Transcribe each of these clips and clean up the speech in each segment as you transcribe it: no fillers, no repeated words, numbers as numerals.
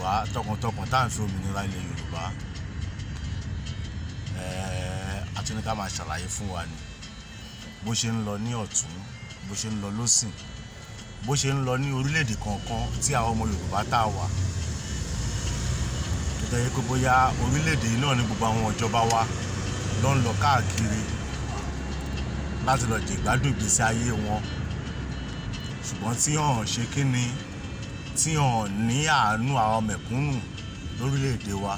Yorùbá tọkàntọkàn tá à ń fi òmìnira ilẹ̀ Yorùbá àtúnika máa ṣàlàyé fún wa ni bó ṣe ń lọ ní ọ̀tún, bó ṣe ń lọ lósìn, bó ṣe ń lọ ní orílẹ̀-èdè kọ̀ọ̀kan tí àwọn ọmọ Yorùbá tá a wà tó jẹ́ pé bóyá orílẹ̀-èdè náà ní gbogbo àwọn ìjọba wa ló ń lọ káàkiri láti lọ jẹ̀gbádùn ìgbésí ayé wọn, ṣùgbọ́n tí hàn ṣe kíni tí hàn ní àánú àwọn mẹ̀kúnnù lórílẹ̀-èdè wa.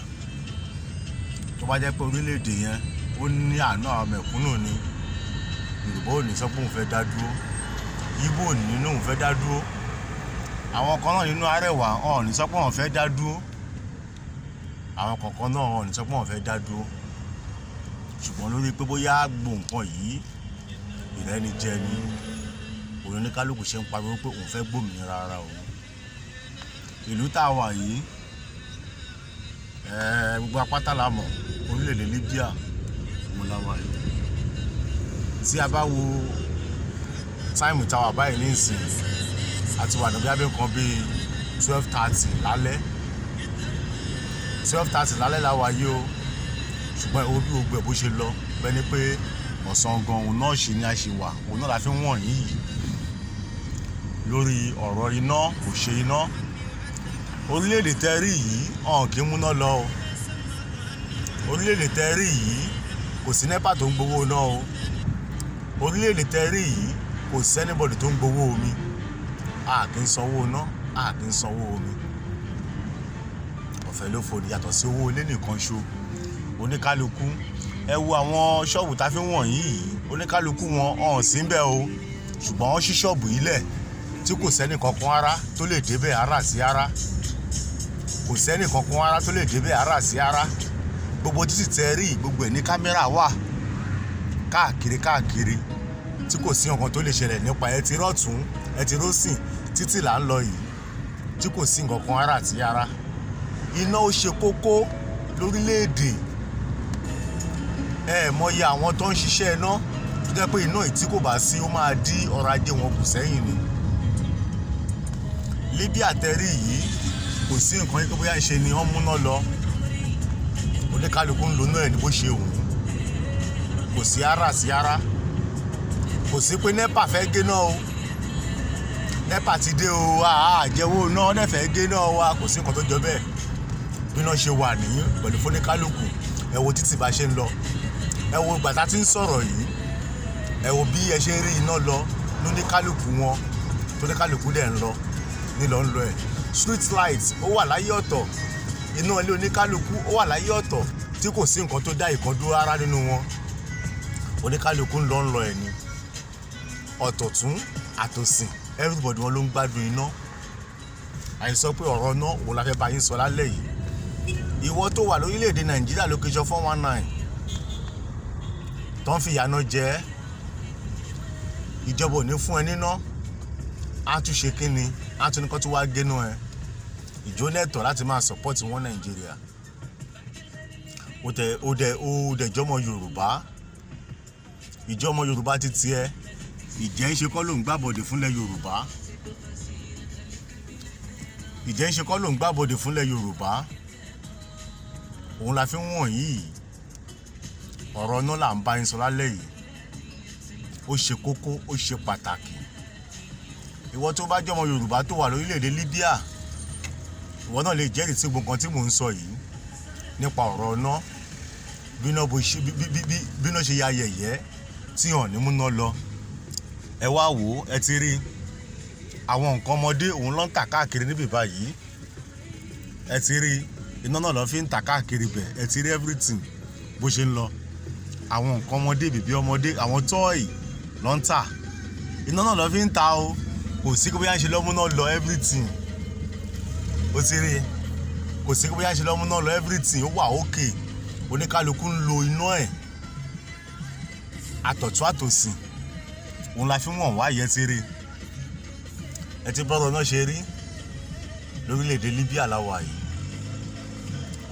Tó bá jẹ́ pé orílẹ̀-èdè yẹn ó ní àánú àwọn mẹ̀kúnnù ni, Yorùbá ò ní sọ pé òun fẹ́ dá dúró, Ìgbò ò ní nínú òun fẹ́ dá dúró, àwọn kan náà nínú Arẹwà ò ní sọ pé òun fẹ́ dá dúró, àwọn kọ̀ọ̀kan náà ò ní sọ pé òun fẹ́ dá dúró, ṣùgbọ́n lórí pé bóyá gbogbo nǹkan yìí ìrẹ́nijẹ ni òun oníkálukú ṣe ń pariwo pé òun fẹ́ gbòmìnira ara òun. Ìlú tá a wà yìí gbogbo apáta la mọ̀, orílẹ̀-èdè Libya mo la wà yìí. Tí a bá wo táìmù tá a wà báyìí nísìnyí àti wà níbi abẹ́ kan bíi 12:30 lálẹ́ 12:30 lálẹ́ la wà yìí o, ṣùgbọ́n ìwọ bí gbogbo ẹ̀ bó ṣe lọ bẹ́ẹ̀ ni pé ọ̀sán gan òun náà ṣe ni a ṣe wà, òun náà la fi ń wọ̀n yìí lórí ọ̀rọ̀ iná kò ṣe iná. Orílẹ̀-èdè tẹ́rí yìí ọ̀hún kì í múná lọ o, orílẹ̀-èdè tẹ́rí yìí kò sí nẹ́pà tó ń gbowó náà o, orílẹ̀-èdè tẹ́rí yìí kò sí anybody tó ń gbowó omi, a kì í sanwó iná, a kì í sanwó omi, ọ̀fẹ́ ló fò ní yàtọ̀ sí owó ilé nìkan ṣo. Oníkálukú ẹ wo àwọn ṣọ́ọ̀bù tá a fi ń wọ̀n yìí, oníkálukú wọn ọ̀hún sí ń bẹ̀ o, ṣùgbọ́n wọ́n ṣí ṣọ́ọ̀bù yìí lẹ̀ tí kò sẹ́ni kankan ara tó lè débẹ̀ ara sí ara, kò sẹ́ni kankan ara tó lè débẹ̀ ara sí ara. Gbogbo títì tẹ́ rí gbogbo ẹ̀ ní kámẹ́rà wà káàkiri tí kò sí nǹkan tó lè ṣẹlẹ̀ nípa ẹ ti rọ̀tún ẹ ti rósìn títì là ń lọ yìí tí kò sí nǹkan kan ara sí ara. Iná ó ṣe kókó lórílẹ̀-èdè, mọyì àwọn tó ń ṣiṣẹ́ iná tó jẹ́ pé iná yìí tí kò bá sí ó máa dí ọrọ̀ ajé wọn kù sẹ́yìn ni. Libya tẹ́rí yìí kò sí nǹkan yìí bóyá ṣe ni wọ́n múná lọ, oníkálukú ń lo náà ní bó ṣe wù ú, kò sí ara sí ara, kò sí pé NEPA fẹ́ gé náà o, NEPA ti dé o, àjẹwò náà wọ́n fẹ́ gé náà wa, kò sí nǹkan tó jọ bẹ́ẹ̀. Bí náà ṣe wà nìyí pẹ̀lú fóníkálukú, ẹ wo títì bá ṣe ń lọ, ẹ wo ìgbà tá a ti ń sọ̀rọ̀ yìí, ẹ wo bí ẹ ṣe ń rí iná lọ lóníkálukú wọn tóníkálukú dẹ̀ ń lọ nílọ ń lọ ẹ̀. Street light ó wà láyé ọ̀tọ̀, iná ilé oníkálukú ó wà láyé ọ̀tọ̀ tí kò sí nǹkan tó dá ìkan dúró rárá nínú wọn, oníkálukú ń lọ ẹ̀ ni. Ọ̀tọ̀tún àtòsìn everybody wọn ló ń gbádùn iná. Àìsọ pé ọ̀rọ̀ náà òun la fẹ́ bá yín sọ lálẹ́ yìí. Ìwọ tó wà lórílẹ̀-èdè Nàìjíríà location 419 tó ń fi ìyànà jẹ ìjọba ò ní fún ẹ níná, á tún ṣe kíni, á tún ní kó tún wá génú ẹ. Ìjọ lẹ́tọ̀ọ́ láti máa support wọn Nàìjíríà. Ó dẹ̀ jọmọ Yorùbá, ìjọmọ Yorùbá ti tiẹ̀, ìjẹ́ ń ṣe kọ́ ló ń gbàbọ̀dè fúnlẹ̀ Yorùbá, ìjẹ́ ń ṣe kọ́ ló ń gbàbọ̀dè fúnlẹ̀ Yorùbá. Òun la fi ń wọ̀n yìí, ọ̀rọ̀ náà là ń bá yín sọ lálẹ́ yìí, ó ṣe kókó, ó ṣe pàtàkì. Ìwọ tó bá jọmọ Yorùbá tó wà lórílẹ̀-èdè Libya, ìwọ náà lè jẹ́rìí sí gbogbo nǹkan tí mò ń sọ yìí nípa ọ̀rọ̀ náà, bí náà ṣe ya yẹ̀yẹ́ tí hàn ní múná lọ. Ẹ wá wò ó, ẹ ti rí àwọn nǹkan ọmọdé òun ló ń tà káàkiri níbí báyìí, ẹ ti rí iná náà ló fi ń tà káàkiri bẹ̀, ẹ ti rí everything bó ṣe ń lọ. Àwọn nǹkan ọmọdé bèbí ọmọdé, àwọn tọ́ọ̀ì ló ń tà, iná náà ló fi ń ta o, kò sí kó bóyá ń ṣe lọ́mú náà lọ everything, ó ti rí kò sí kó bóyá ń ṣe lọ́mú náà lọ everything, ó wà okay. Oníkálukú ń lo iná ẹ̀ àtọ̀tún àtòsìn, òun la fi wọ̀n wá yẹ ti rí. Ẹ ti bọ́rọ̀ náà ṣe rí lórílẹ̀-èdè Libya la wà yìí,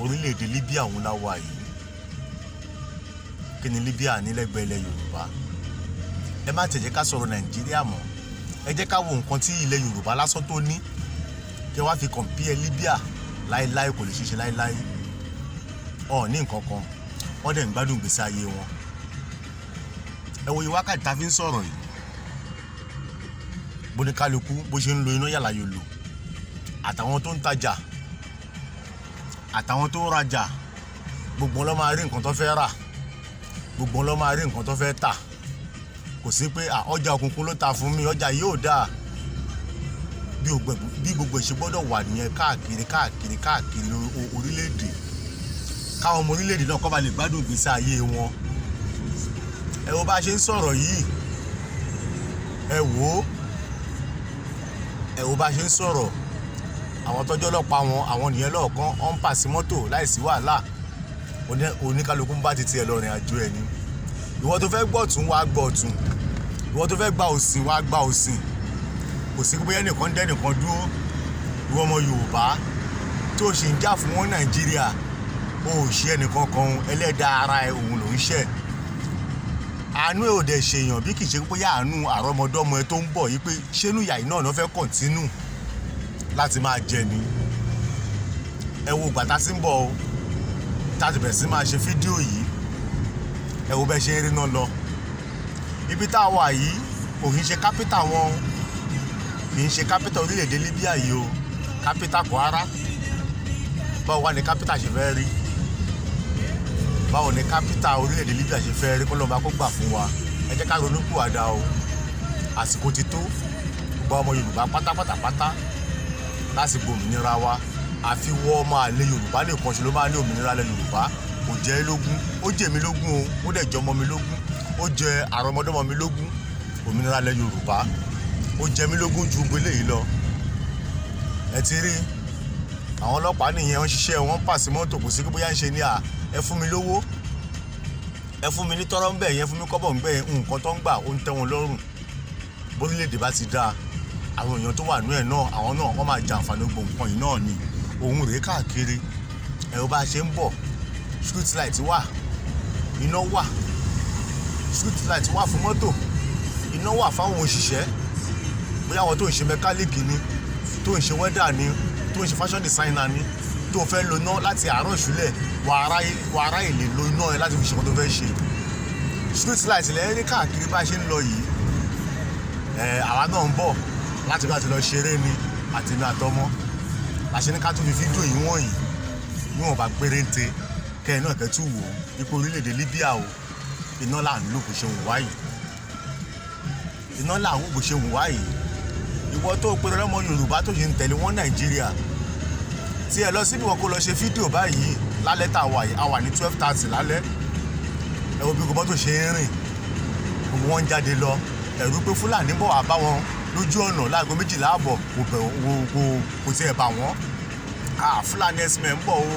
orílẹ̀-èdè Libya òun la wà yìí. Kí ni Libya ní lẹ́gbẹ̀ẹ́ ilẹ̀ Yorùbá? Ẹ má tẹ̀jẹ́ ká sọ̀rọ̀ Nàìjíríà mọ́, ẹ jẹ́ ká wo nǹkan tí ilẹ̀ Yorùbá lásán tó ní, kí wá fi compare Libya láíláí kò lè ṣeéṣe láíláí. Ọ̀ ní nǹkan kan wọ́n dẹ̀ ń gbádùn ìgbésí ayé wọn. Ẹ wo iye wákàtí tá fi ń sọ̀rọ̀ yìí, bó ní kálukú bó ṣe ń lo iná yàlà yòó lò, àtàwọn tó ń tajà àtàwọn tó ń rajà, gbogbo ló máa rí nǹkan tó fẹ́ rà, gbogbo ló máa rí nǹkan tó fẹ́ tà. Kò sí pé ọjà òkùnkùn ló ta fún mi, ọjà yóò dáa. Bí gbogbo ìṣe gbọ́dọ̀ wà nìyẹn káàkiri orílẹ̀-èdè, káwọn ọmọ orílẹ̀-èdè náà kọ́ bá lè gbádùn ìgbésí ayé wọn. Ẹ wo bá ṣe ń sọ̀rọ̀ yìí, ẹ wo bá ṣe ń sọ̀rọ̀, àwọn tọ́jọ́ ọlọ́pàá wọn àwọn nìyẹn lọ́ọ̀kan ọ́n ń pàṣẹ mọ́tò láìsí wàhálà, oníkálukú ń bá ti tiẹ̀ lọ rìn àjò ẹ̀ ni. Ìwọ tó fẹ́ gbọ́ ọ̀tún wá gbọ́ ọ̀tún, ìwọ tó fẹ́ gba òsì wá gba òsì. Kò sí pé ẹnìkan dẹ́nìkan dúró. Ìwọ ọmọ Yorùbá tó ṣì ń jà fún wọn Nàìjíríà, o ò ṣe ẹnìkan kan, ẹlẹ́dàá ara ẹ òun ló ń ṣẹ̀. Àánú ẹ̀ ò dẹ̀ ṣèyàn bí kì í ṣe pé àánú àrọ́mọdọ́mọ ẹ tó ń bọ̀ yìí pé ṣénú ìyá yìí náà fẹ́ kọ̀ntínú láti máa jẹ ni. Ẹ wo ìgbà tá sí ń bọ̀ o, tá ti bẹ̀rẹ̀ sí máa ṣe fídíò yìí, ẹ wo bẹ́ẹ̀ ṣe ń rí náà lọ. Ibi tá a wà yìí kò kì í ṣe kápítà wọn, kì í ṣe kápítà orílẹ̀-èdè Libya yìí o, kápítà Kwara. Báwo wá ní kápítà ṣe fẹ́ rí? Báwo ni kápítà orílẹ̀-èdè Libya ṣe fẹ́ rí? Kó lọ́ba kó gbà fún wa. Ẹ jẹ́ ká ronú pìwàdà o. Àsìkò ti tó gba ọmọ Yorùbá pátápátá láti gbòmìnira wa. Àfi wọ ọmọ àlè Yorùbá nìkan ṣe ló máa ní òmìnira lẹ Yorùbá. Kò jẹ́ lógún, ó jẹ́ mi lógún o, ó dẹ̀ jẹ́ ọmọ mi lógún, ó jẹ́ àrọ́mọdọ́mọ mi lógún. Òmìnira lẹ Yorùbá ó jẹ́ mi lógún ju gbélé yìí lọ. Ẹ ti rí àwọn ọlọ́pàá nìyẹn ń ṣiṣẹ́ wọn pàṣẹ mọ́tò, kò sí pé bóyá ń ṣe ní ẹ fún mi lówó, ẹ fún mi ní tọ́rọ́ ń bẹ̀ yẹn, fún mi kọ́bọ̀ ń bẹ̀ yẹn, nǹkan tó ń gbà ó ń tẹ́ wọn lọ́rùn. Bórílẹ̀-èdè bá ti dáa, àwọn èèyàn tó wà nú ẹ̀ náà, àwọn náà wọ́n máa jàǹfààní gbogbo nǹkan yìí náà ni. Òun rèé káàkiri. Ẹ wo bá ṣe ń bọ̀, street light wà, iná wà, street light wà fún mọ́tò, iná wà fáwọn òṣìṣẹ́. Bóyá àwọn tó ń ṣe mẹkáníìkì ni, tó ń ṣe wẹ́dà ni, tó ń ṣe fashion designer ni, tó fẹ́ lo iná láti àárọ̀ ìṣúlẹ̀, wà ara èlé lo iná ẹ láti fi ṣe nǹkan tó fẹ́ ṣe. Street light lẹ́yìn ní káàkiri bá ṣe ń lọ yìí. Àwa náà ń bọ̀ láti bá ti lọ ṣeré ni àti ní àtọmọ́. Láṣẹ ní ká tún fi fídíò yìí wọ̀nyí níwọ̀n bá pérénte kẹ́ẹ̀ náà kẹ́tù wò ó ipò orílẹ̀-èdè Libya o. Iná là ń lò bó ṣe wù wá yìí. Iná là ń wò bó ṣe wù wá yìí. Ìwọ tó pe ọmọ Yorùbá tó ṣe ń tẹ̀lé wọn Nàìjíríà, tí ẹ lọ síbi wọn kó lọ ṣe fídíò báyìí lálẹ́ tá a wà ní 12:30 lálẹ́. Ẹ wo bí gbogbo tó ṣe ń rìn, gbogbo wọn ń jáde lọ. Ẹ̀rù pé Fúlàní bọ̀ wá bá wọn lójú ọ̀nà láago 12 ààbọ̀ kò tiẹ̀ bà wọ́n. Fúlàní ẹ̀sìnmẹ̀ ń bọ̀ o,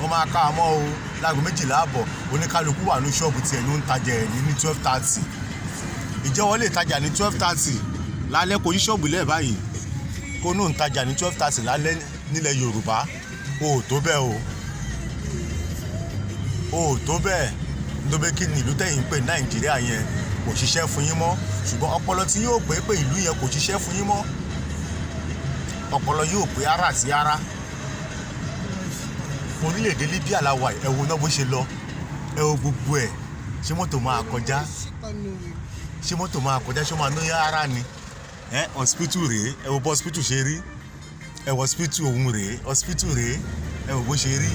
wọ́n máa ká àmọ́ o láago 12 ààbọ̀. Oníkálukú wà ní ṣọ́ọ̀bù tiẹ̀ ló ń tajà ẹ̀ ní 12:30. Ìjẹ́ wọ́n lè tajà ní 12:30 lálẹ́ kò yí ṣọ́ọ̀bù lẹ́ẹ̀ báyìí kó nù ń tajà ní 12:30 lálẹ́ nílẹ̀ Yorùbá? O ò tó bẹ́ẹ̀ o, o ò tó bẹ́ẹ̀. Nítorí kí ni ìlú tẹ̀yìn pé Nàìjíríà yẹn kò ṣiṣẹ́ fún yín mọ́, ṣùgbọ́n ọpọlọ tí yóò pé ìlú yẹn kò ṣiṣẹ́ fún yín mọ́. Ọpọlọ yóò pé ara sí ara. Orílẹ̀-èdè Libya la wà, ẹ wo náà bó ṣe lọ, ẹ wo gbogbo ẹ̀. Ṣé mọ́tò máa kọjá? Ṣé mọ́tò máa kọjá? Ṣé ó máa ní ara ni? Hospital rèé, ẹ wo bọ́ hospital ṣe rí. Ẹ wo hospital òun rèé, hospital rèé, ẹ wo bó ṣe rí.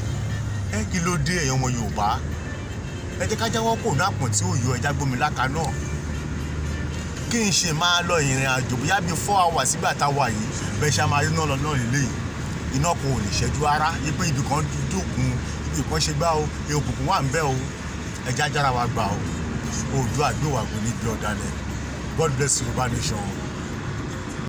Kí ló dé ẹ̀yin ọmọ Yorùbá? Ẹ jẹ́ ká jáwọ́ kò ní àpọ̀n tí ó yọ ẹja gbómi láka náà. Kí n ṣe máa lọ ìrìn àjò bóyá bí 4 hours sígbà tá a wà yìí, bẹ́ẹ̀ ṣe máa rí náà lọ náà lélẹ̀ yìí. Iná kan ò lè ṣẹ́jú ara, yípe ibì kan dúkùn, ibì kan ṣe gbá o, òkùnkùn wà ń bẹ o. Ẹja jára wa gbà o. Oòduà àgbéwàgbé níbi ọ̀dàlẹ̀. God bless Yorùbá Nation.